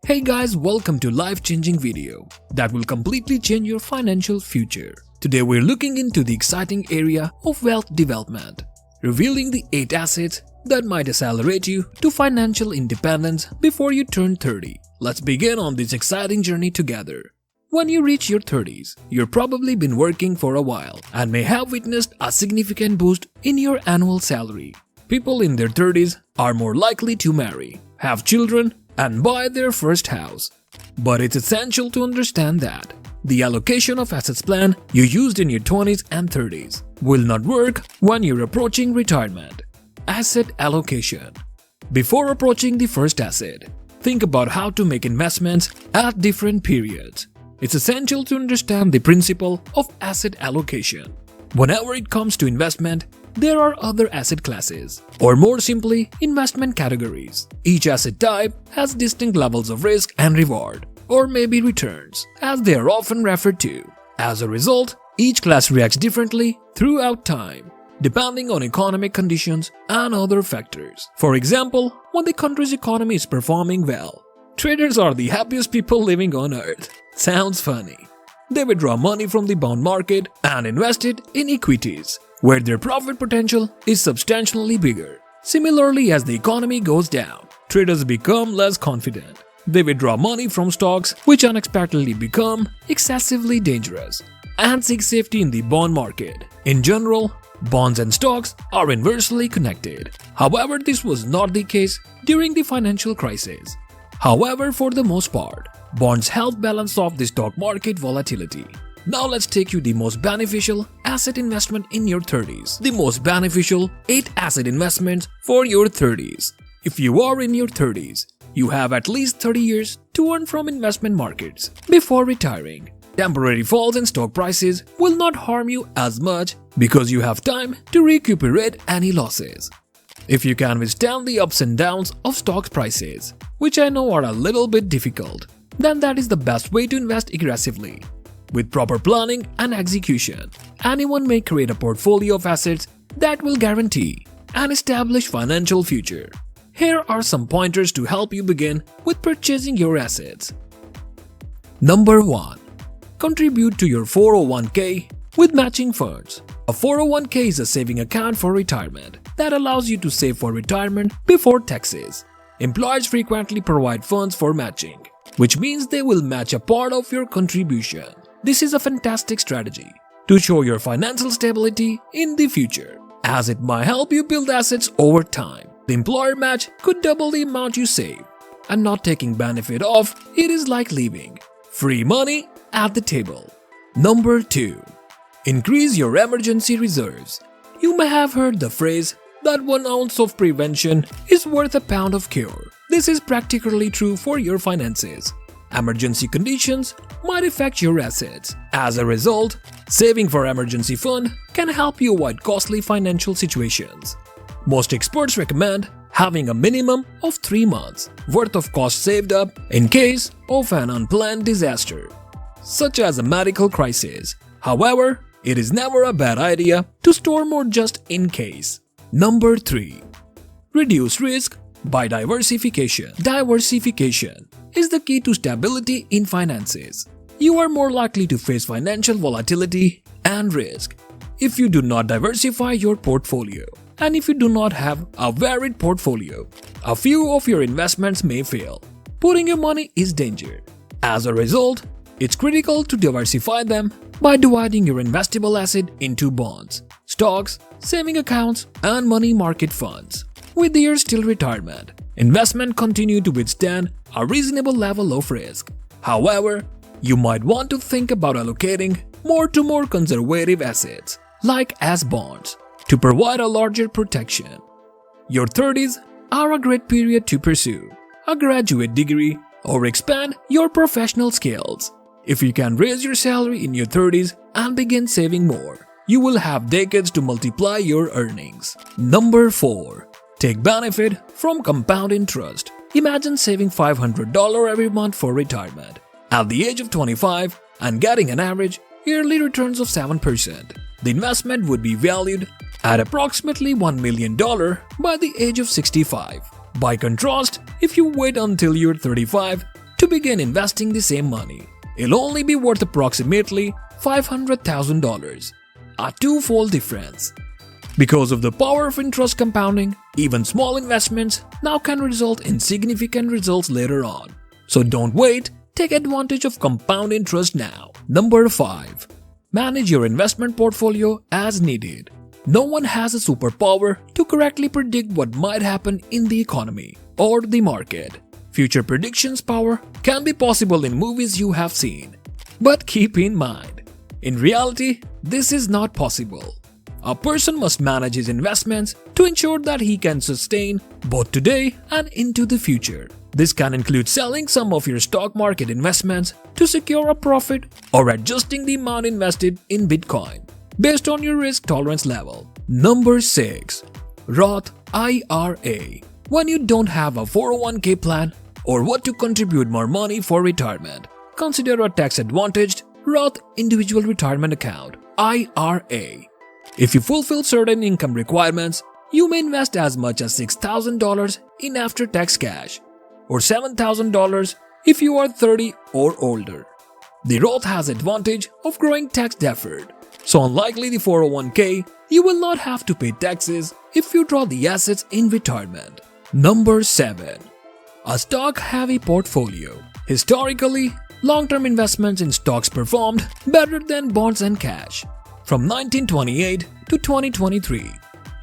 Hey guys, welcome to life-changing video that will completely change your financial future. Today we're looking into the exciting area of wealth development, revealing the 8 assets that might accelerate you to financial independence before you turn 30. Let's begin on this exciting journey together. When you reach your 30s, you've probably been working for a while and may have witnessed a significant boost in your annual salary. People in their 30s are more likely to marry, have children, and buy their first house. But it's essential to understand that the allocation of assets plan you used in your 20s and 30s will not work when you're approaching retirement. Asset allocation. Before approaching the first asset, think about how to make investments at different periods. It's essential to understand the principle of asset allocation. Whenever it comes to investment, there are other asset classes, or more simply, investment categories. Each asset type has distinct levels of risk and reward, or maybe returns, as they are often referred to. As a result, each class reacts differently throughout time, depending on economic conditions and other factors. For example, when the country's economy is performing well, traders are the happiest people living on earth. Sounds funny. They withdraw money from the bond market and invest it in equities, where their profit potential is substantially bigger. Similarly, as the economy goes down, traders become less confident. They withdraw money from stocks which unexpectedly become excessively dangerous and seek safety in the bond market. In general, bonds and stocks are inversely connected. However, this was not the case during the financial crisis. However, for the most part, bonds help balance off the stock market volatility. Now let's take you the most beneficial asset investment in your 30s. The most beneficial 8 asset investments for your 30s. If you are in your 30s, you have at least 30 years to earn from investment markets before retiring. Temporary falls in stock prices will not harm you as much because you have time to recuperate any losses. If you can withstand the ups and downs of stock prices, which I know are a little bit difficult, then that is the best way to invest aggressively. With proper planning and execution, anyone may create a portfolio of assets that will guarantee an established financial future. Here are some pointers to help you begin with purchasing your assets. Number 1. Contribute to your 401k with matching funds. A 401k is a saving account for retirement that allows you to save for retirement before taxes. Employers frequently provide funds for matching, which means they will match a part of your contribution. This is a fantastic strategy to show your financial stability in the future, as it might help you build assets over time. The employer match could double the amount you save, and not taking benefit of it is like leaving free money at the table. Number 2. Increase your emergency reserves. You may have heard the phrase that 1 ounce of prevention is worth a pound of cure. This is practically true for your finances. Emergency conditions might affect your assets. As a result, saving for emergency fund can help you avoid costly financial situations. Most experts recommend having a minimum of 3 months worth of costs saved up in case of an unplanned disaster, such as a medical crisis. However, it is never a bad idea to store more just in case. Number 3. Reduce risk by diversification. Diversification is the key to stability in finances. You are more likely to face financial volatility and risk if you do not diversify your portfolio. And if you do not have a varied portfolio, a few of your investments may fail. Putting your money is danger. As a result, it's critical to diversify them by dividing your investable asset into bonds, stocks, saving accounts, and money market funds. With years till retirement, investment continue to withstand a reasonable level of risk. However, you might want to think about allocating more conservative assets, like as bonds, to provide a larger protection. Your 30s are a great period to pursue a graduate degree or expand your professional skills. If you can raise your salary in your 30s and begin saving more, you will have decades to multiply your earnings. Number 4. Take benefit from compound interest. Imagine saving $500 every month for retirement at the age of 25 and getting an average yearly returns of 7%. The investment would be valued at approximately $1 million by the age of 65. By contrast, if you wait until you're 35 to begin investing the same money. It'll only be worth approximately $500,000, a two-fold difference. Because of the power of interest compounding, even small investments now can result in significant results later on. So don't wait, take advantage of compound interest now. Number 5. Manage your investment portfolio as needed. No one has a superpower to correctly predict what might happen in the economy or the market. Future predictions power can be possible in movies you have seen. But keep in mind, in reality, this is not possible. A person must manage his investments to ensure that he can sustain both today and into the future. This can include selling some of your stock market investments to secure a profit or adjusting the amount invested in Bitcoin based on your risk tolerance level. Number 6. Roth IRA. When you don't have a 401k plan or want to contribute more money for retirement, consider a tax-advantaged Roth Individual Retirement Account (IRA). If you fulfill certain income requirements, you may invest as much as $6,000 in after-tax cash or $7,000 if you are 30 or older. The Roth has advantage of growing tax-deferred, so unlikely the 401k, you will not have to pay taxes if you draw the assets in retirement. Number 7. A stock-heavy portfolio. Historically, long-term investments in stocks performed better than bonds and cash. From 1928 to 2023,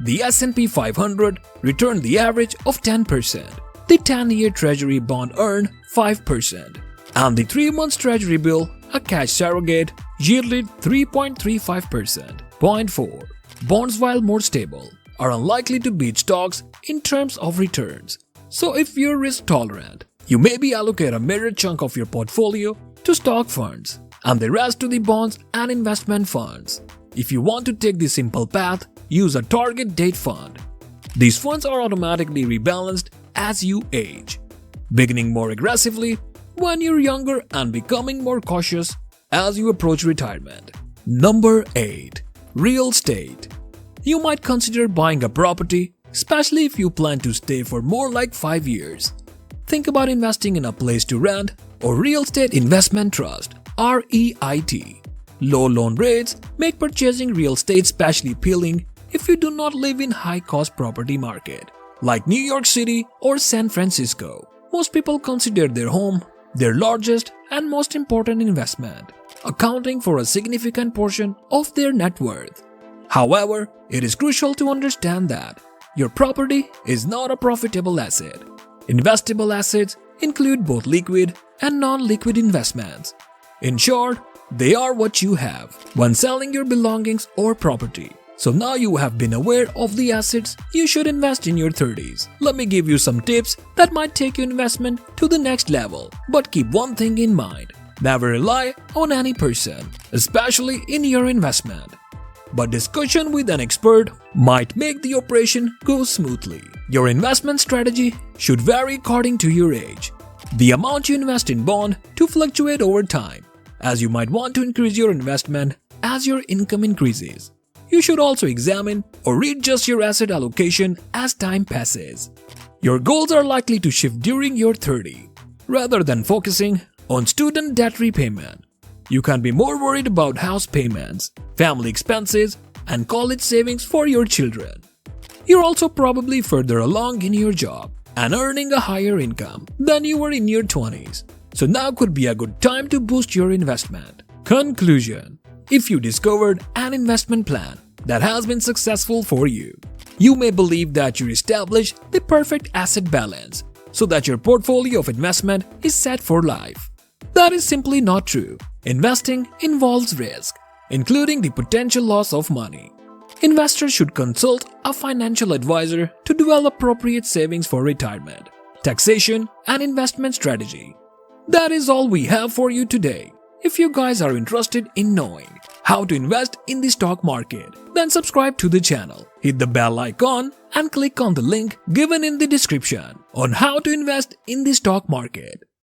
the S&P 500 returned the average of 10%. The 10-year Treasury bond earned 5%, and the 3-month Treasury bill, a cash surrogate, yielded 3.35%. Point 4. Bonds, while more stable, are unlikely to beat stocks in terms of returns. So if you're risk tolerant, you maybe allocate a mirrored chunk of your portfolio to stock funds and the rest to the bonds and investment funds. If you want to take the simple path, use a target date fund. These funds are automatically rebalanced as you age, beginning more aggressively when you're younger and becoming more cautious as you approach retirement. Number 8. Real estate. You might consider buying a property, especially if you plan to stay for more like 5 years. Think about investing in a place to rent or real estate investment trust (REIT). Low loan rates make purchasing real estate especially appealing if you do not live in high-cost property market like New York City or San Francisco. Most people consider their home their largest and most important investment, accounting for a significant portion of their net worth. However, it is crucial to understand that your property is not a profitable asset. Investable assets include both liquid and non-liquid investments. In short, they are what you have when selling your belongings or property. So now you have been aware of the assets you should invest in your 30s. Let me give you some tips that might take your investment to the next level. But keep one thing in mind: never rely on any person, especially in your investment. But discussion with an expert might make the operation go smoothly. Your investment strategy should vary according to your age. The amount you invest in bond to fluctuate over time, as you might want to increase your investment as your income increases. You should also examine or readjust your asset allocation as time passes. Your goals are likely to shift during your 30s. Rather than focusing on student debt repayment, you can be more worried about house payments, family expenses, and college savings for your children. You're also probably further along in your job and earning a higher income than you were in your 20s. So now could be a good time to boost your investment. Conclusion: if you discovered an investment plan that has been successful for you, you may believe that you established the perfect asset balance so that your portfolio of investment is set for life. That is simply not true. Investing involves risk, including the potential loss of money. Investors should consult a financial advisor to develop appropriate savings for retirement, taxation, and investment strategy. That is all we have for you today. If you guys are interested in knowing how to invest in the stock market, then subscribe to the channel, hit the bell icon, and click on the link given in the description on how to invest in the stock market.